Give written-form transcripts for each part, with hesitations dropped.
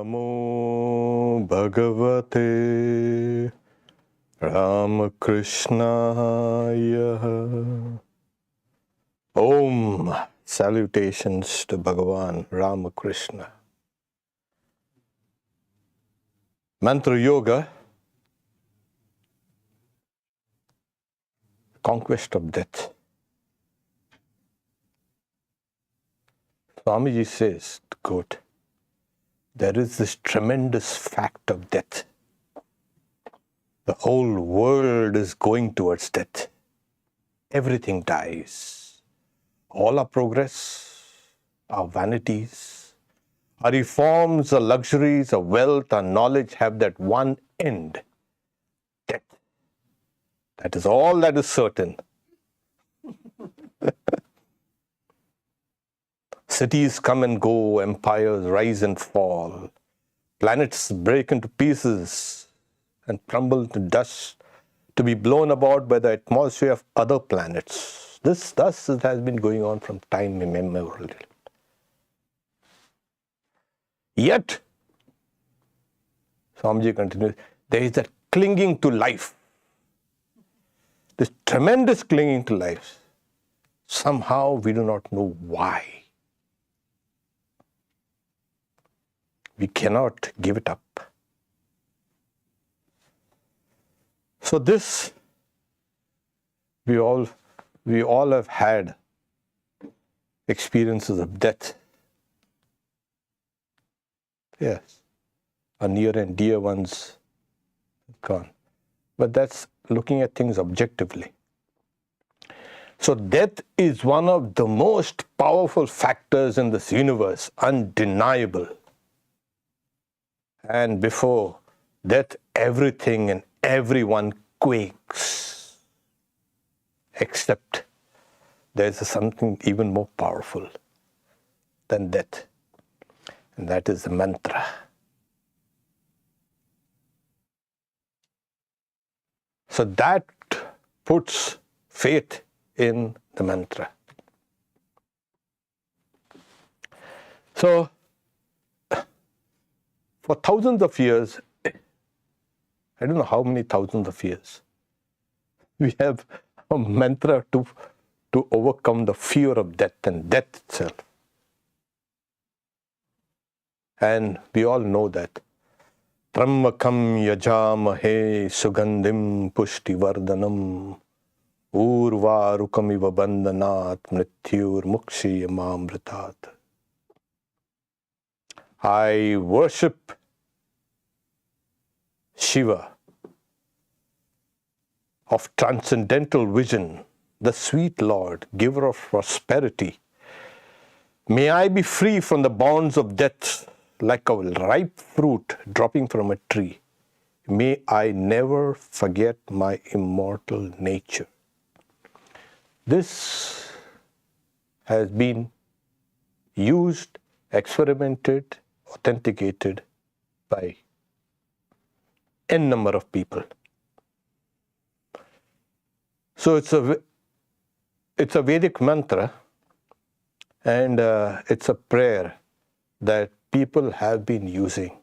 Namo Bhagavate Ramakrishnaya. Om. Salutations to Bhagavan Ramakrishna. Mantra Yoga, Conquest of Death. Swami says, quote, there is this tremendous fact of death. The whole world is going towards death. Everything dies. All our progress, our vanities, our reforms, our luxuries, our wealth, our knowledge have that one end, death. That is all that is certain. Cities come and go, empires rise and fall, planets break into pieces and crumble to dust, to be blown about by the atmosphere of other planets. This thus it has been going on from time immemorial. Yet, Swamiji continues, there is that clinging to life, this tremendous clinging to life. Somehow we do not know why. We cannot give it up. So this, we all have had experiences of death. Yes, our near and dear ones gone. But that's looking at things objectively. So death is one of the most powerful factors in this universe, undeniable. And before death, everything and everyone quakes. Except there's something even more powerful than death. And that is the mantra. So that puts faith in the mantra. So, for thousands of years, I don't know how many thousands of years, we have a mantra to overcome the fear of death and death itself. And we all know that. Trambakam yajamahe sugandhim pushti vardhanam urvarukamiva bandhanat mrityur mukshiyamamritat. I worship Shiva of transcendental vision, the sweet Lord, giver of prosperity. May I be free from the bonds of death like a ripe fruit dropping from a tree. May I never forget my immortal nature. This has been used, experimented, authenticated by n number of people. So it's a Vedic mantra, and it's a prayer that people have been using,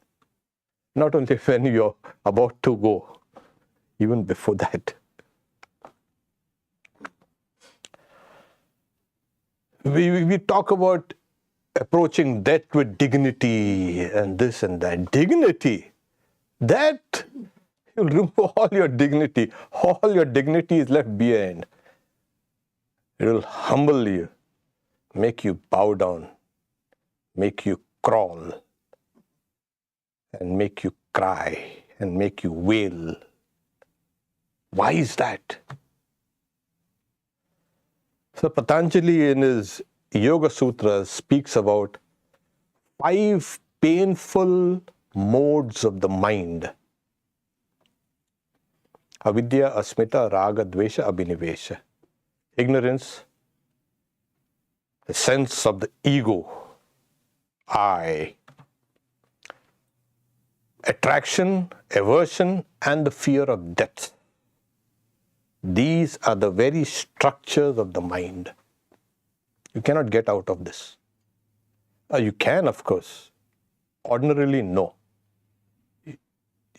not only when you're about to go, even before that. We talk about approaching death with dignity and this and that. Dignity, that you'll remove all your dignity. All your dignity is left behind. It will humble you, make you bow down, make you crawl, and make you cry, and make you wail. Why is that? So Patanjali in his Yoga Sutras speaks about 5 painful modes of the mind. Avidya, asmita, raga, dvesha, abhinivesha. Ignorance, the sense of the ego, I. Attraction, aversion, and the fear of death. These are the very structures of the mind. You cannot get out of this. You can, of course. Ordinarily, no.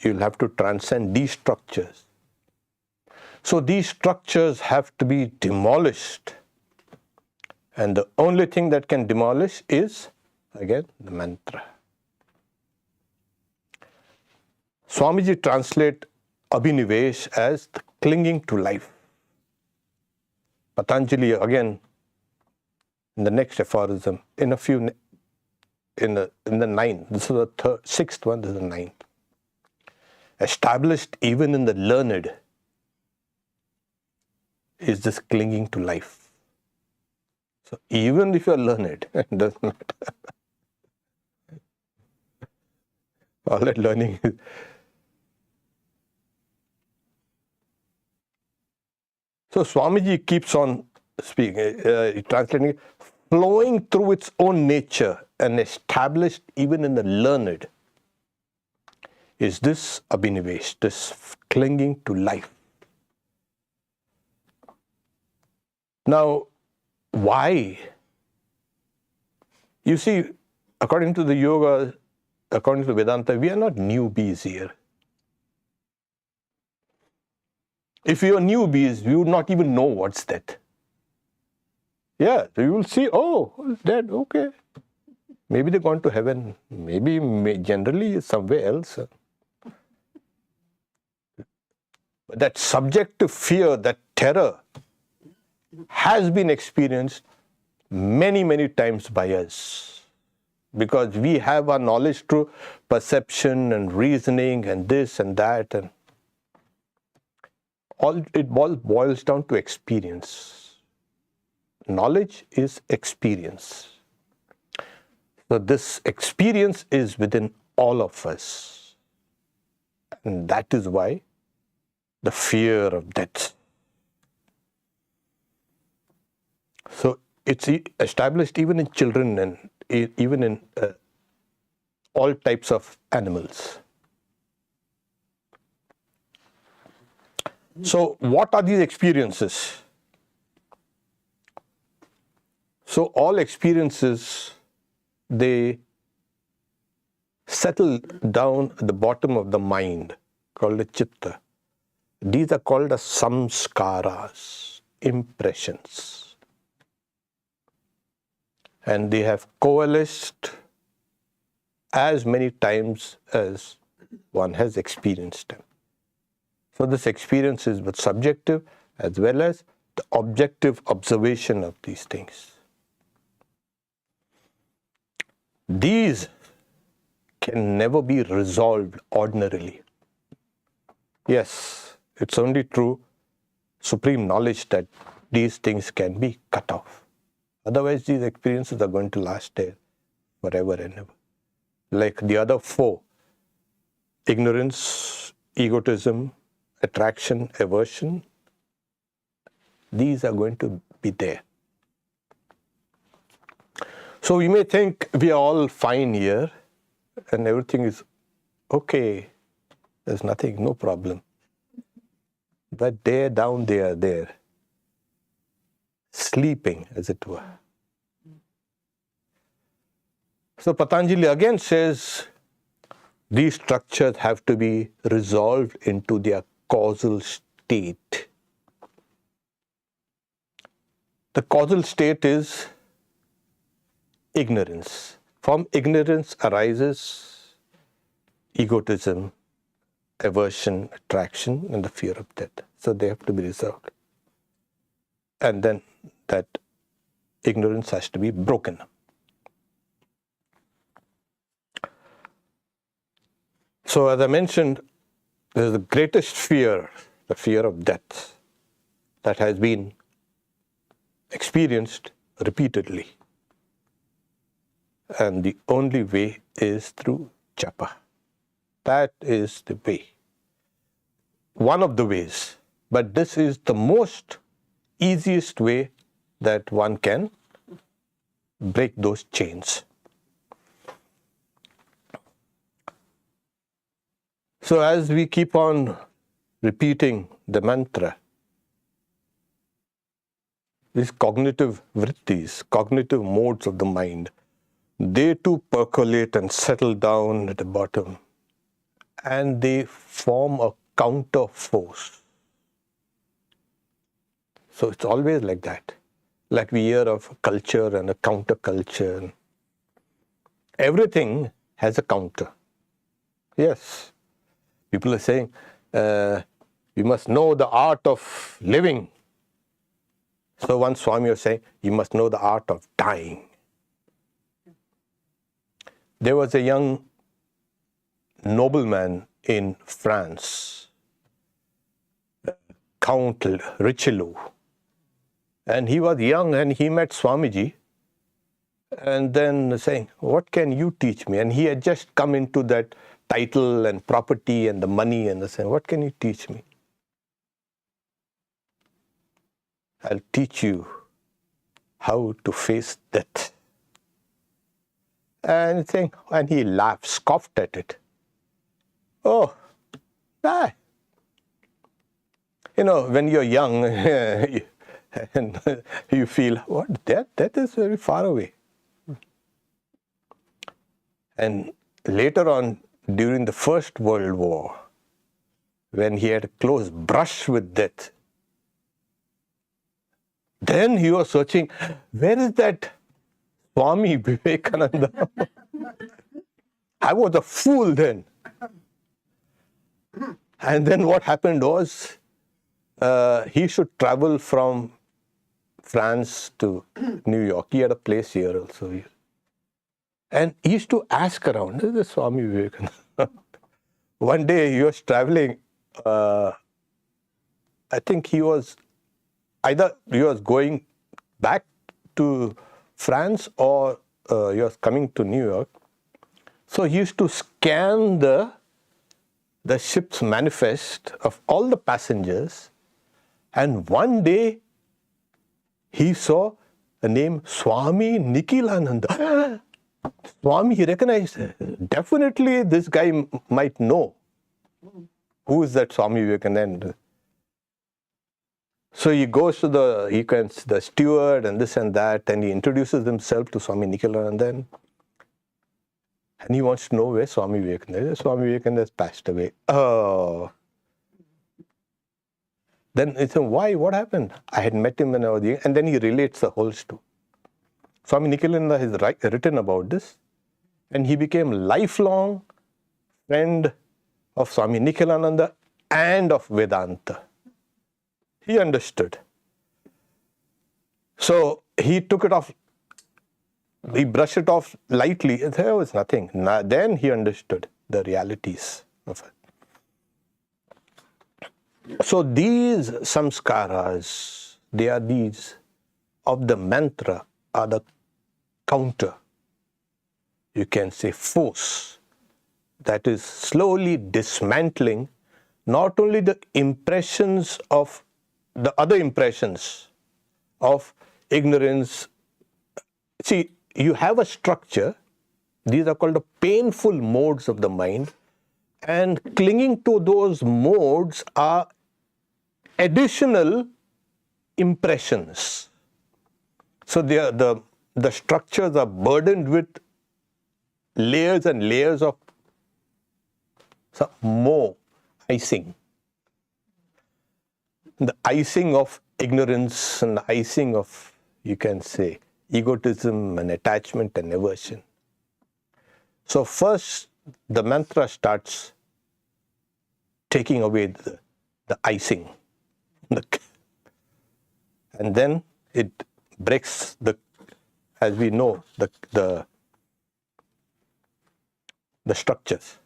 You'll have to transcend these structures. So these structures have to be demolished. And the only thing that can demolish is, again, the mantra. Swamiji translate Abhinivesh as the clinging to life. Patanjali, again, in the next aphorism, in the ninth, this is the sixth one, this is the ninth. Established even in the learned is this clinging to life. So even if you are learned, it doesn't matter. All that learning is. So Swamiji keeps on speaking, translating it, flowing through its own nature and established even in the learned is this Abhinivesh, this clinging to life. Now, why? You see, according to the yoga, according to Vedanta, we are not newbies here. If you are newbies, you would not even know what's that. Yeah, so you will see, oh, dead, okay. Maybe they've gone to heaven. Maybe generally somewhere else. But that subjective fear, that terror, has been experienced many, many times by us. Because we have our knowledge through perception and reasoning and this and that. And it all boils down to experience. Knowledge is experience. So this experience is within all of us. And that is why the fear of death. So it's established even in children and even in all types of animals. So what are these experiences? So all experiences, they settle down at the bottom of the mind, called the chitta. These are called as samskaras, impressions. And they have coalesced as many times as one has experienced them. So this experience is both subjective as well as the objective observation of these things. These can never be resolved ordinarily. Yes, it's only through supreme knowledge that these things can be cut off. Otherwise, these experiences are going to last there forever and ever. Like the other four, ignorance, egotism, attraction, aversion, these are going to be there. So we may think we are all fine here and everything is okay. There's nothing, no problem. But down there, sleeping as it were. So Patanjali again says these structures have to be resolved into their causal state. The causal state is ignorance. From ignorance arises egotism, aversion, attraction, and the fear of death. So they have to be resolved. And then that ignorance has to be broken. So as I mentioned, there is the greatest fear, the fear of death, that has been experienced repeatedly. And the only way is through japa. That is the way. One of the ways. But this is the most easiest way that one can break those chains. So as we keep on repeating the mantra, these cognitive vrittis, cognitive modes of the mind they too percolate and settle down at the bottom, and they form a counterforce. So it's always like that. Like we hear of culture and a counterculture. Everything has a counter. Yes. People are saying, you must know the art of living. So one Swami was saying, you must know the art of dying. There was a young nobleman in France, Count Richelieu. And he was young and he met Swamiji and then saying, what can you teach me? And he had just come into that title and property and the money and saying, what can you teach me? I'll teach you how to face death. And he laughed, scoffed at it. Oh, die. You know, when you're young, and you feel, what, death? Death is very far away. And later on, during the First World War, when he had a close brush with death, then he was searching, where is that Swami Vivekananda? I was a fool then. And then what happened was, he should travel from France to New York. He had a place here also. And he used to ask around, this is Swami Vivekananda. One day he was traveling, I think he was going back to France or he was coming to New York. So he used to scan the ship's manifest of all the passengers, and one day he saw the name Swami Nikhilananda. Swami, he recognized, definitely this guy might know who is that Swami Vivekananda. So he goes to the steward and this and that, and he introduces himself to Swami Nikhilananda, and he wants to know where Swami Vivekananda is. Swami Vivekananda has passed away. Oh. Then he said, why? What happened? I had met him when I was young. And then he relates the whole story. Swami Nikhilananda has written about this, and he became lifelong friend of Swami Nikhilananda and of Vedanta. He understood. So he took it off, he brushed it off lightly. There was nothing. Then he understood the realities of it. So these samskaras, they are these of the mantra, are the counter, you can say, force that is slowly dismantling not only the impressions of the other impressions of ignorance. See, you have a structure, these are called the painful modes of the mind, and clinging to those modes are additional impressions. So the structures are burdened with layers and layers of some more icing. The icing of ignorance and the icing of, you can say, egotism and attachment and aversion. So first, the mantra starts taking away the icing. And then it breaks as we know, the structures.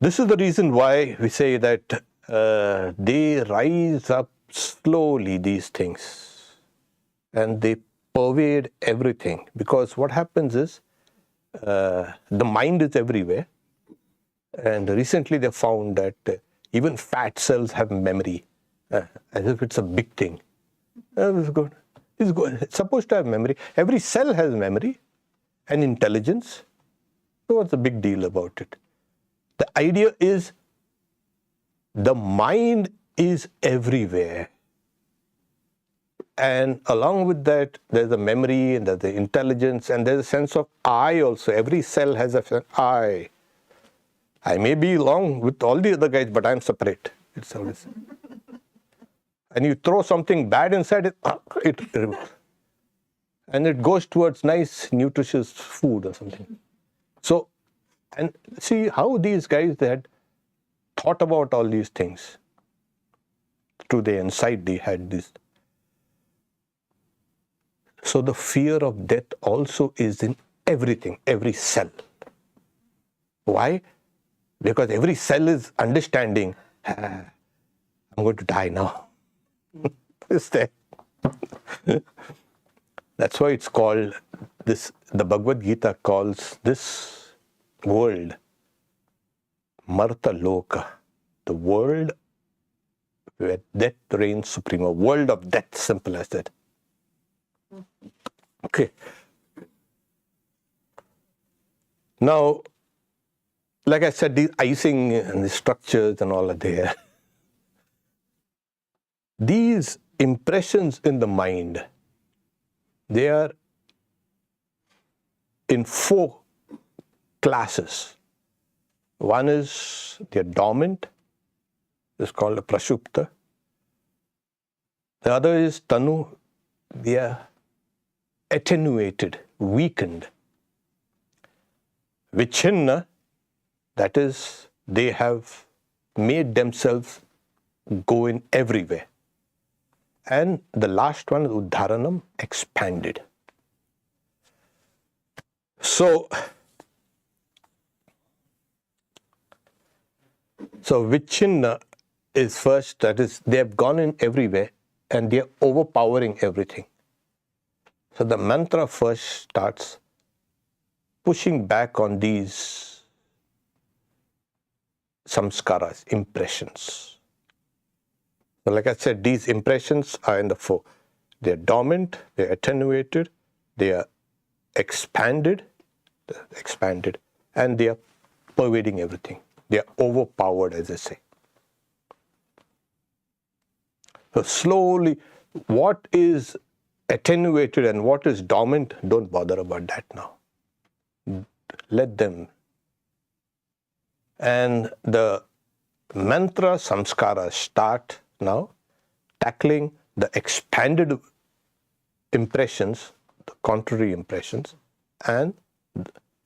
This is the reason why we say that they rise up slowly, these things, and they pervade everything. Because what happens is, the mind is everywhere, and recently they found that even fat cells have memory, as if it's a big thing. It's good. It's supposed to have memory. Every cell has memory and intelligence. So what's the big deal about it? The idea is the mind is everywhere. And along with that, there's a memory and there's the intelligence and there's a sense of I also. Every cell has a sense I. I may be along with all the other guys, but I'm separate. It's always. And you throw something bad inside it, and it goes towards nice, nutritious food or something. So, and see how these guys, they had thought about all these things. Through their insight, they had this. So the fear of death also is in everything, every cell. Why? Because every cell is understanding, I'm going to die now. Is there? That's why it's called this, the Bhagavad Gita calls this world Marta Loka, the world where death reigns supreme, a world of death, simple as that. Okay. Now, like I said, the icing and the structures and all are there. These impressions in the mind, they are in 4 classes. One is they're dormant, it's called a prashupta. The other is tanu, they are attenuated, weakened. Vichinna, that is, they have made themselves go in everywhere. And the last one is uddharanam, expanded. So vichinna is first, that is, they have gone in everywhere and they are overpowering everything. So the mantra first starts pushing back on these samskaras, impressions. So like I said, these impressions are in the 4. They are dormant, they are attenuated, they are expanded, and they are pervading everything. They are overpowered, as I say. So slowly, what is attenuated and what is dormant, don't bother about that now. Let them. And the mantra samskara start now tackling the expanded impressions, the contrary impressions, and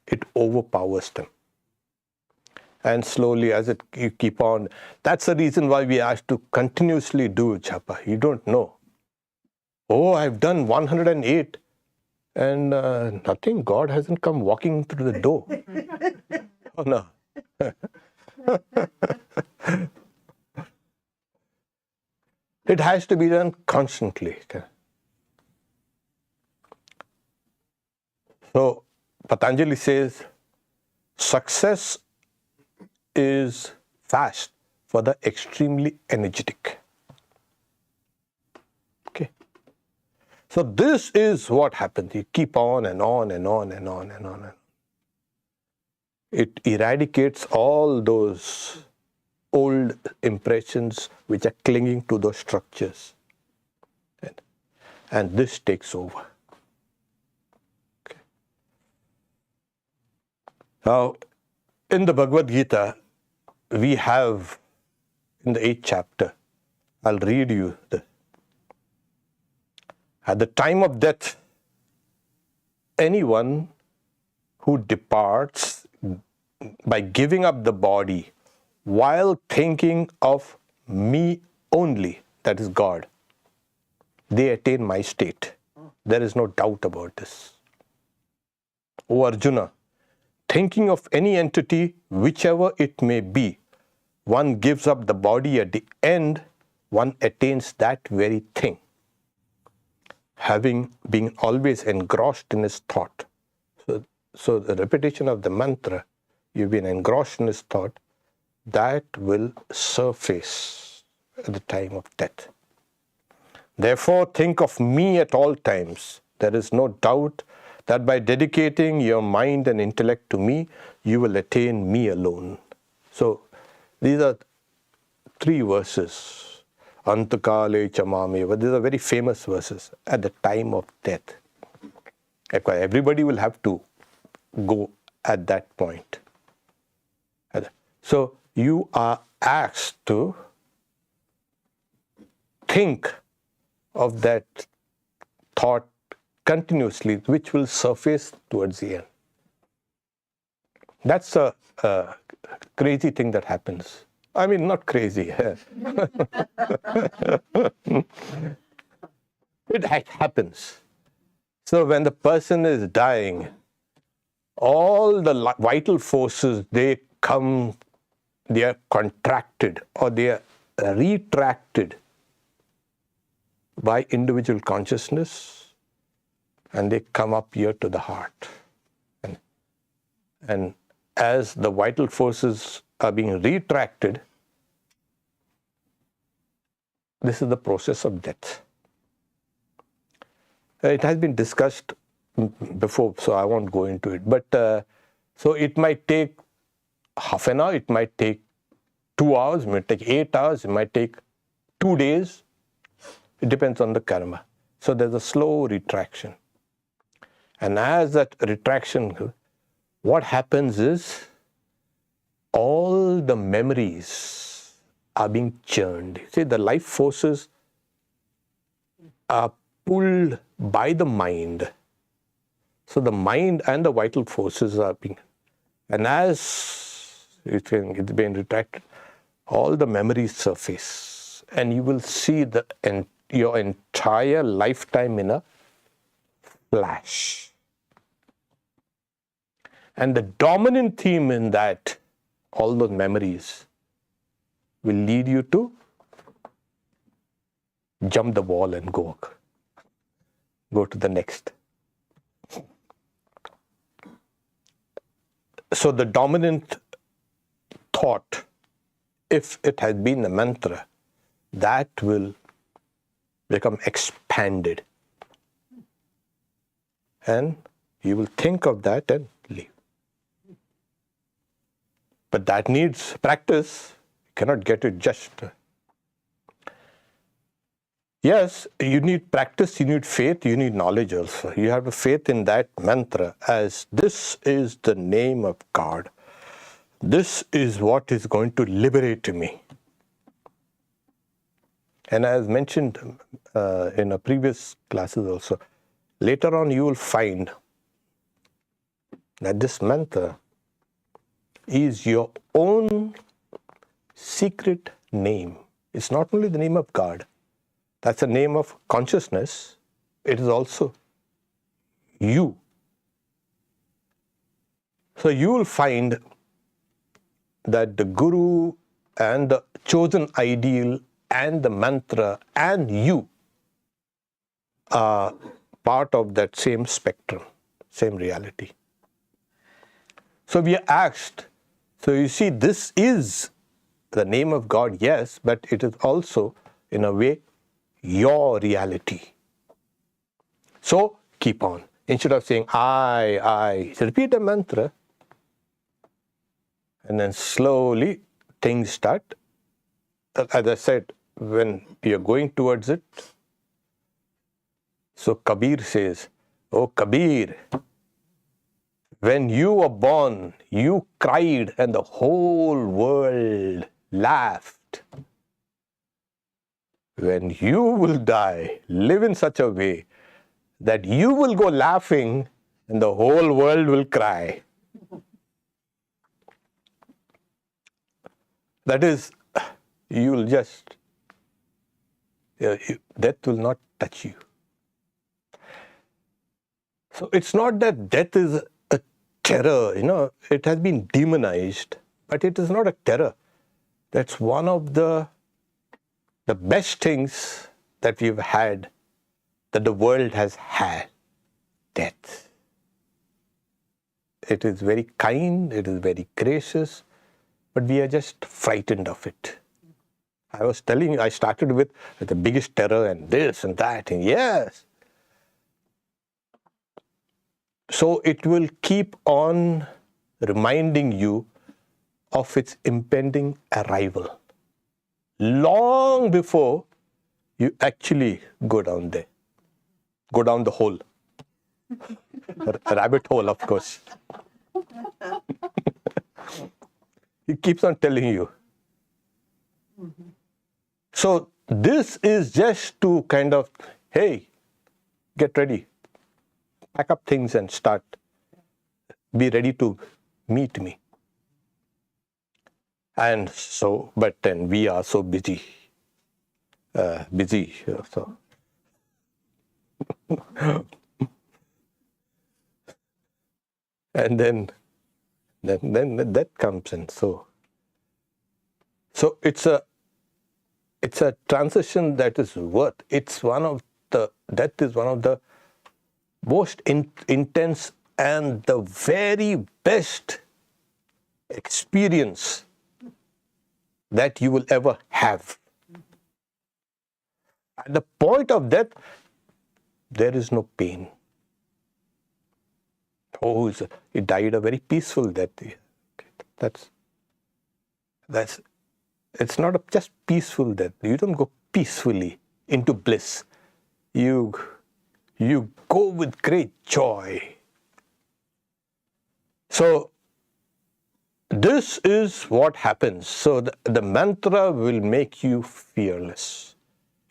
it overpowers them. And slowly, as you keep on, that's the reason why we have to continuously do japa. You don't know. Oh, I've done 108 and nothing. God hasn't come walking through the door. Oh no. It has to be done constantly. So Patanjali says, success is fast for the extremely energetic. Okay. So this is what happens. You keep on and on and on and on and on. It eradicates all those old impressions which are clinging to those structures. And this takes over. Okay. Now, in the Bhagavad Gita, we have, in the 8th chapter, I'll read you this. At the time of death, anyone who departs by giving up the body while thinking of me only, that is God, they attain my state. There is no doubt about this. O Arjuna, thinking of any entity, whichever it may be, one gives up the body at the end, one attains that very thing. Having been always engrossed in his thought. So the repetition of the mantra, you've been engrossed in his thought, that will surface at the time of death. Therefore, think of me at all times. There is no doubt that by dedicating your mind and intellect to me, you will attain me alone. So, these are 3 verses Antakale chamame. These are very famous verses. At the time of death. Everybody will have to go at that point. So you are asked to think of that thought continuously, which will surface towards the end. That's a crazy thing that happens. I mean, not crazy. It happens. So when the person is dying, all the vital forces, they are contracted or they are retracted by individual consciousness, and they come up here to the heart. And as the vital forces are being retracted, this is the process of death. It has been discussed before, so I won't go into it. But so it might take half an hour, it might take 2 hours, it might take 8 hours, it might take 2 days. It depends on the karma. So there's a slow retraction. And as that retraction, what happens is all the memories are being churned. See, the life forces are pulled by the mind. So the mind and the vital forces are being, and as it's being retracted, all the memories surface, and you will see your entire lifetime in a flash. And the dominant theme in that, all those memories, will lead you to jump the wall and go to the next. So the dominant thought, if it has been a mantra, that will become expanded. And you will think of that and leave. But that needs practice. You cannot get it just. Yes, you need practice, you need faith, you need knowledge also. You have a faith in that mantra as this is the name of God. This is what is going to liberate me. And as mentioned in a previous classes also, later on you will find that this mantra is your own secret name. It's not only the name of God. That's the name of consciousness. It is also you. So you will find that the Guru and the chosen ideal and the mantra and you are part of that same spectrum, same reality. So we are asked, so you see, this is the name of God, yes, but it is also, in a way, your reality. So keep on. Instead of saying I, repeat the mantra, and then slowly things start. As I said, when you're going towards it, so Kabir says, "Oh Kabir, when you were born, you cried and the whole world laughed. When you will die, live in such a way that you will go laughing and the whole world will cry." That is, you will just, death will not touch you. So it's not that death is a terror, it has been demonized, but it is not a terror. That's one of the best things that we've had, that the world has had, death. It is very kind, it is very gracious, but we are just frightened of it. I was telling you, I started with the biggest terror and this and that, and yes. So it will keep on reminding you of its impending arrival. Long before you actually go down there. Go down the hole. A rabbit hole, of course. He keeps on telling you. So this is just to kind of, hey, get ready. Pack up things and start. Be ready to meet me. And so, but then we are so busy. So. And then that comes in. So it's a transition that is worth. That is one of the most intense and the very best experience that you will ever have. At the point of death, there is no pain. Oh, he died a very peaceful death. That's it's not just peaceful death. You don't go peacefully into bliss. You go with great joy. So this is what happens. So the mantra will make you fearless.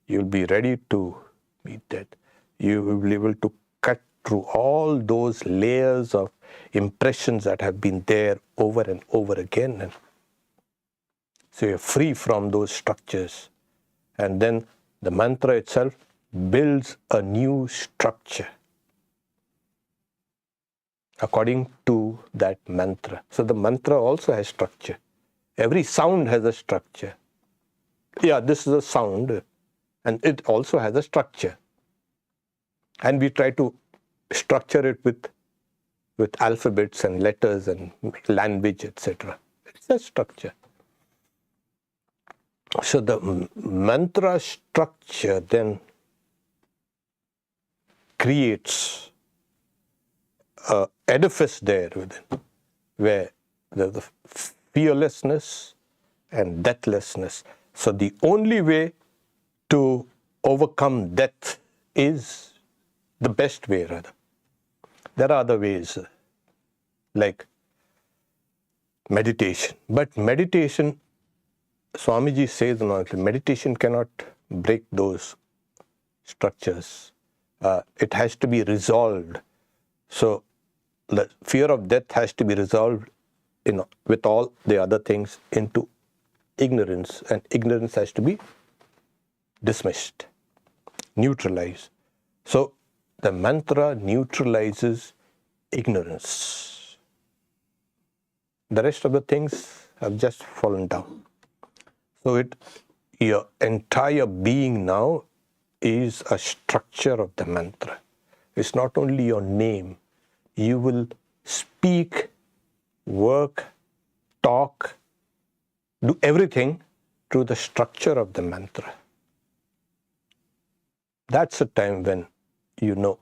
You'll be ready to meet death. You will be able to cut through all those layers of impressions that have been there over and over again. And so you're free from those structures. And then the mantra itself builds a new structure according to that mantra. So the mantra also has structure. Every sound has a structure. Yeah, this is a sound, and it also has a structure. And we try to structure it with alphabets and letters and language, etc. It's a structure. So the mantra structure then creates an edifice there within, where there's the fearlessness and deathlessness. So the only way to overcome death is the best way, rather. There are other ways, like meditation. But meditation, Swamiji says, meditation cannot break those structures. It has to be resolved. So the fear of death has to be resolved, with all the other things, into ignorance, and ignorance has to be dismissed, neutralized. So the mantra neutralizes ignorance. The rest of the things have just fallen down. So your entire being now is a structure of the mantra. It's not only your name. You will speak, work, talk, do everything through the structure of the mantra. That's a time when you know,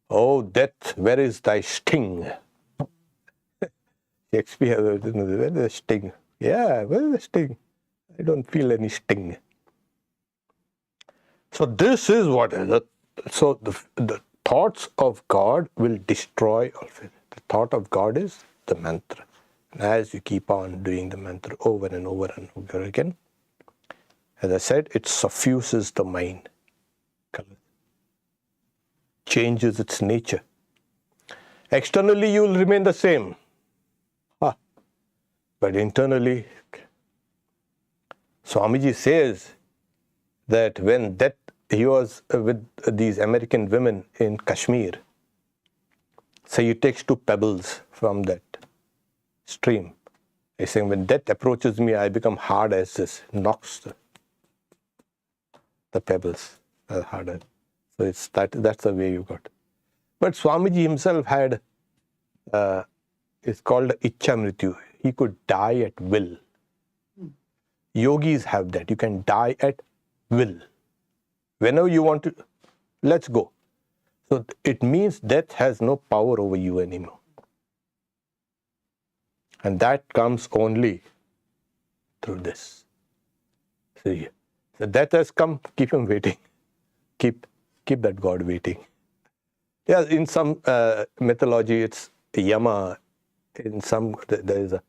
oh, death, where is thy sting? Shakespeare, where is the sting? Yeah, where is the sting? I don't feel any sting. So this is what is it. So the thoughts of God will destroy all of it. The thought of God is the mantra. And as you keep on doing the mantra over and over and over again, as I said, it suffuses the mind, changes its nature. Externally, you will remain the same. But internally, Swamiji says that when he was with these American women in Kashmir, so he takes 2 pebbles from that stream. He's saying, when death approaches me, I become hard as this, knocks the pebbles harder. So that's the way you got. But Swamiji himself had, it's called Ichcha Mrityu. He could die at will. Yogis have that. You can die at will. Whenever you want to, let's go. So it means death has no power over you anymore. And that comes only through this. See, So death has come, keep him waiting. Keep that God waiting. Yeah, in some mythology, it's Yama. In some, there's a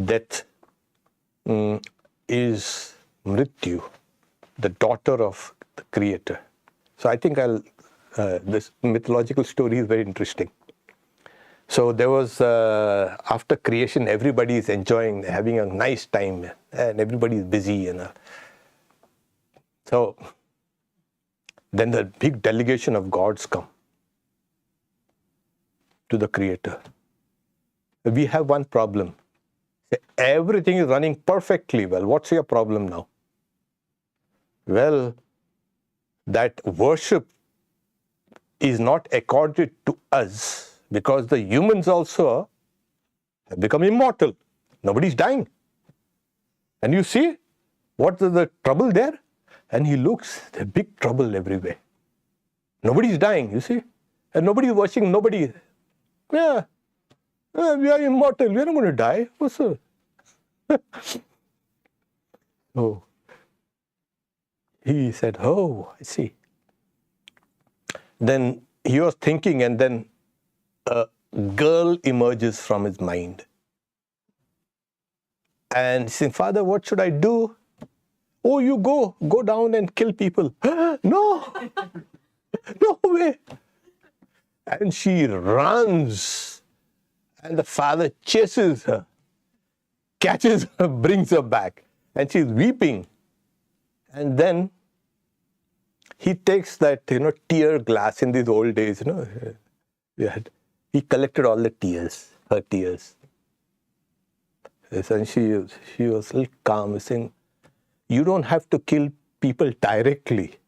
death is Mrityu, the daughter of the Creator. So I think this mythological story is very interesting. So there was, after creation, everybody is enjoying, having a nice time, and everybody is busy. So then the big delegation of gods come to the Creator. We have one problem. Everything is running perfectly well. What's your problem now? Well, that worship is not accorded to us because the humans also have become immortal. Nobody's dying. And you see, what is the trouble there? And he looks, there's big trouble everywhere. Nobody's dying, you see. And nobody is watching, nobody. Yeah, we are immortal, we are not going to die. What's the... Oh. He said, oh, I see. Then he was thinking, and then a girl emerges from his mind. And he said, Father, what should I do? Oh, you go down and kill people. No, no way. And she runs. And the father chases her, catches her, brings her back. And she's weeping. And then he takes that, tear glass in these old days, he collected all the tears, her tears. Yes, and she was a little calm, saying, you don't have to kill people directly.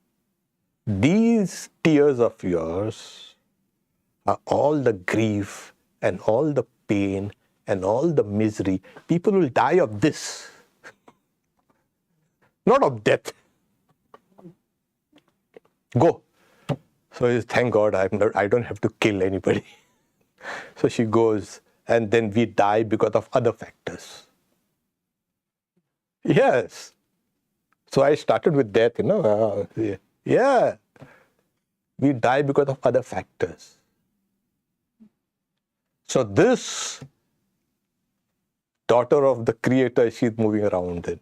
These tears of yours are all the grief and all the pain and all the misery. People will die of this, not of death. Go. So he says, thank God I don't have to kill anybody. So she goes, and then we die because of other factors. Yes. So I started with death, yeah. We die because of other factors. So this daughter of the Creator, she's moving around.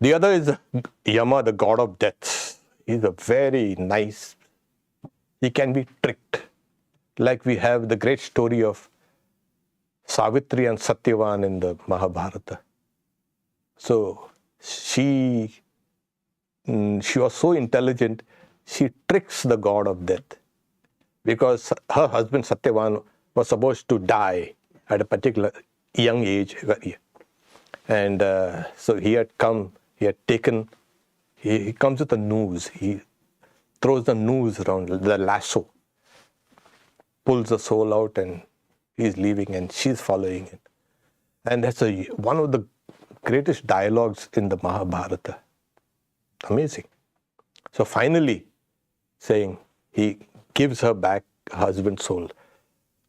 The other is Yama, the god of death. He's a very nice, he can be tricked. Like we have the great story of Savitri and Satyavan in the Mahabharata. So she was so intelligent, she tricks the god of death. Because her husband Satyavan was supposed to die at a particular young age. And so he had come, he comes with a noose. He throws the noose around, the lasso, pulls the soul out, and he's leaving, and she's following it. And that's one of the greatest dialogues in the Mahabharata. Amazing. So finally, saying, he gives her back her husband's soul.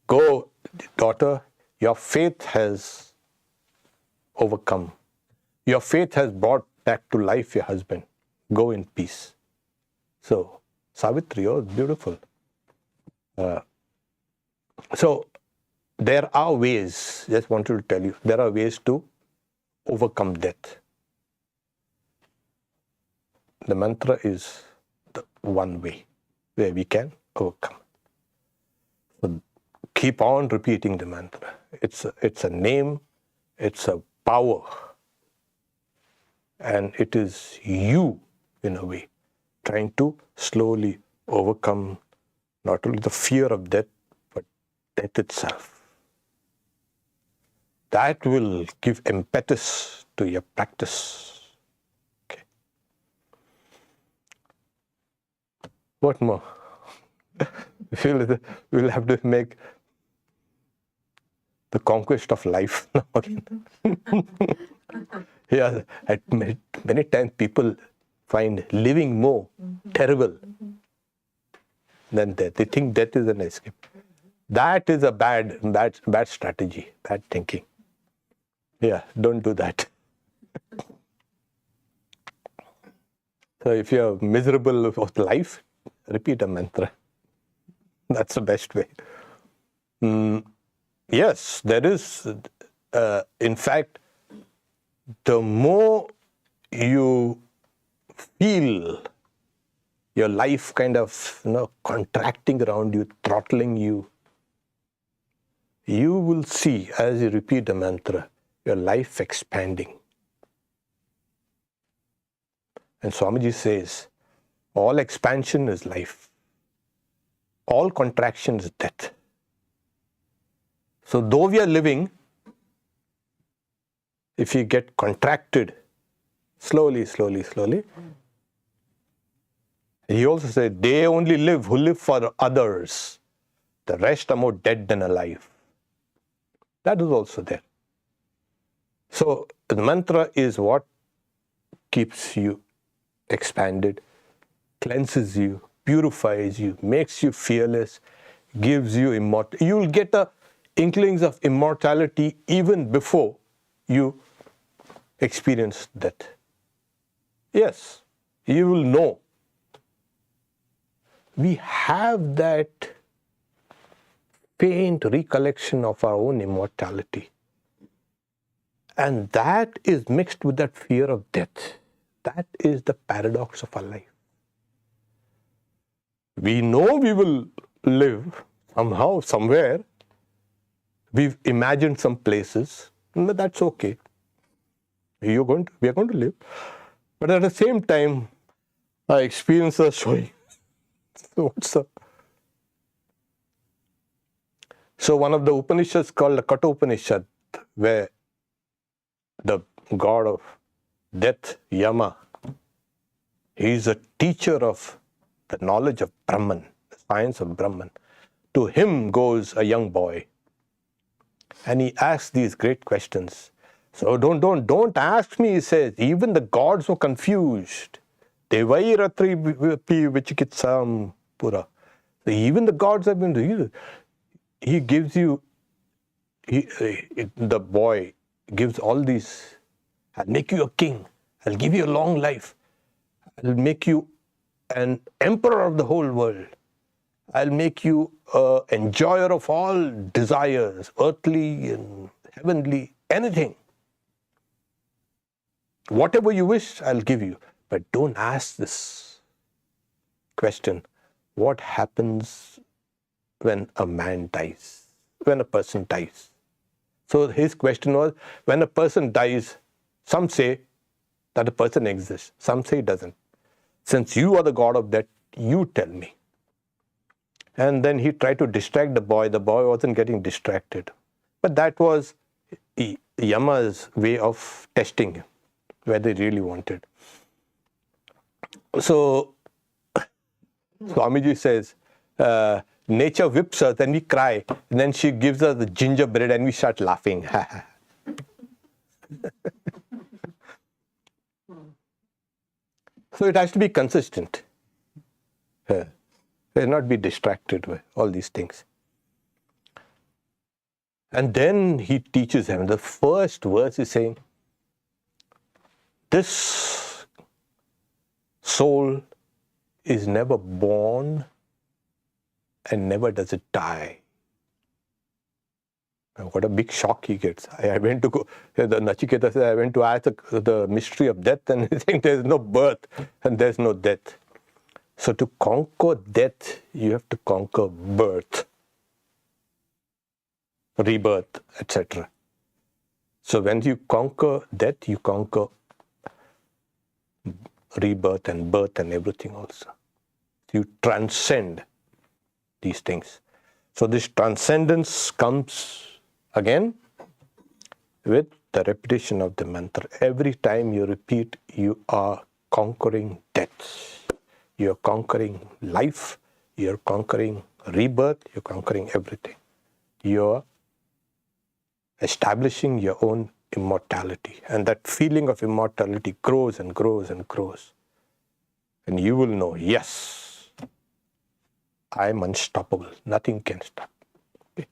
Go, daughter, your faith has overcome. Your faith has brought back to life your husband. Go in peace. So, Savitri, oh, beautiful. So, there are ways, just wanted to tell you, there are ways to overcome death. The mantra is the one way where we can overcome. So keep on repeating the mantra. It's a name, it's a power, and it is you, in a way, trying to slowly overcome not only the fear of death, but death itself. That will give impetus to your practice. Okay. What more? We'll have to make the conquest of life now again. Yeah, many times people find living more terrible than death. They think death is an escape. That is a bad strategy, bad thinking. Yeah, don't do that. So if you're miserable with life, repeat a mantra. That's the best way. Yes, there is, in fact, the more you feel your life kind of, contracting around you, throttling you, you will see, as you repeat the mantra, your life expanding. And Swamiji says, all expansion is life. All contraction is death. So though we are living, if you get contracted slowly, he also said, they only live who live for others. The rest are more dead than alive. That is also there. So the mantra is what keeps you expanded, cleanses you, purifies you, makes you fearless, gives you immortality. You will get the inklings of immortality even before you experience death. Yes, you will know. We have that faint recollection of our own immortality. And that is mixed with that fear of death. That is the paradox of our life. We know we will live somehow, somewhere. We've imagined some places, but that's okay. We are going to live. But at the same time, our experience is showing. So what's up? So one of the Upanishads called the Kata Upanishad, where the god of death, Yama, he is a teacher of the knowledge of Brahman, the science of Brahman. To him goes a young boy, and he asks these great questions. So don't ask me, he says. Even the gods were confused. Devai ratri vichikitsam pura. So even the gods have been. He gives you. The boy gives all these. I'll make you a king. I'll give you a long life. I'll make you an emperor of the whole world. I'll make you an enjoyer of all desires, earthly and heavenly, anything. Whatever you wish, I'll give you. But don't ask this question. What happens when a man dies? When a person dies? So his question was, when a person dies, some say that a person exists. Some say it doesn't. Since you are the god of that, you tell me. And then he tried to distract the boy. The boy wasn't getting distracted. But that was Yama's way of testing him, whether he really wanted. So Swamiji says, nature whips us and we cry. And then she gives us the gingerbread and we start laughing. So it has to be consistent. Not be distracted by all these things. And then he teaches him. The first verse is saying, this soul is never born and never does it die. What a big shock he gets. I went to go, the Nachiketa says, I went to ask the mystery of death, and he thinks there's no birth and there's no death. So to conquer death, you have to conquer birth, rebirth, etc. So when you conquer death, you conquer rebirth and birth and everything also. You transcend these things. So this transcendence comes again with the repetition of the mantra. Every time you repeat, you are conquering death. You're conquering life, you're conquering rebirth, you're conquering everything. You're establishing your own immortality. And that feeling of immortality grows and grows and grows. And you will know, yes, I'm unstoppable. Nothing can stop. Okay.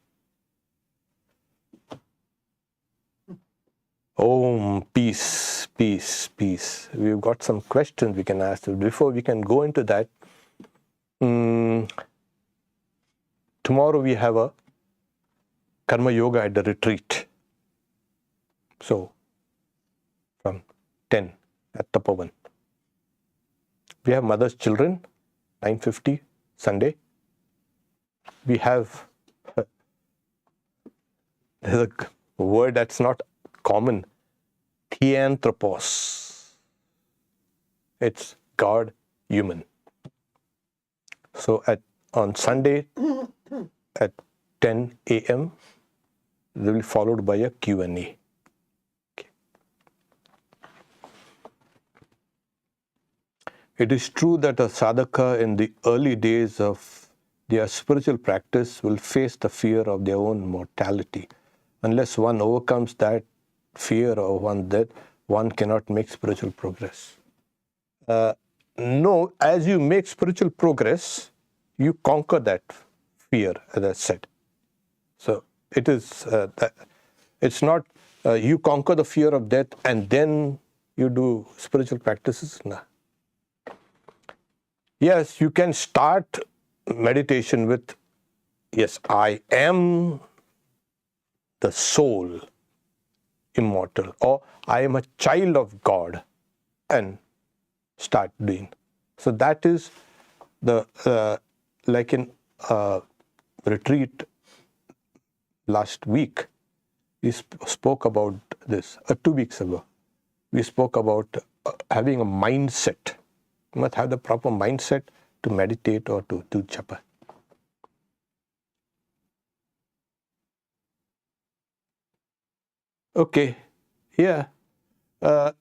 Om, peace, peace, peace. We've got some questions we can ask. Before we can go into that, tomorrow we have a Karma Yoga at the retreat. So, from 10 at Tapovan. We have Mother's Children, 9:50, Sunday. We have, there's a word that's not common, counterforce. It's God, human. So on Sunday at 10 a.m., they will be followed by a Q&A. It is true that a sadhaka in the early days of their spiritual practice will face the fear of their own mortality. Unless one overcomes that fear or one cannot make spiritual progress. No, as you make spiritual progress, you conquer that fear, as I said. So it is, it's not you conquer the fear of death and then you do spiritual practices. No. Yes, you can start meditation with, yes, I am the soul, immortal, or I am a child of God, and start doing. So that is the, like in retreat last week, we spoke about this, 2 weeks ago. We spoke about having a mindset. You must have the proper mindset to meditate or to do japa. Okay, yeah. Once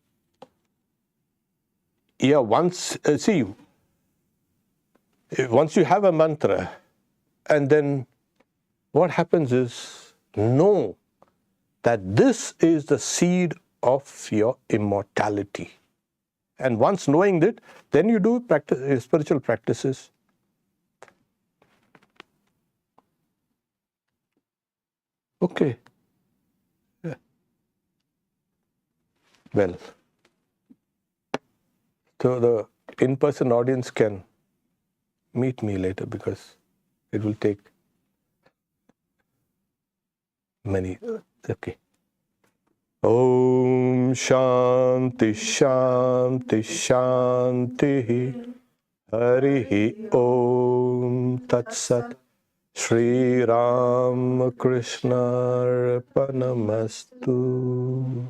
you have a mantra, and then what happens is, know that this is the seed of your immortality. And once knowing that, then you do spiritual practices. Okay. Yeah. Well, so the in-person audience can meet me later because it will take many. Okay. Om Shanti Shanti Shanti Harihi Om Tat Sat Shri Ram Krishna Arpanamastu.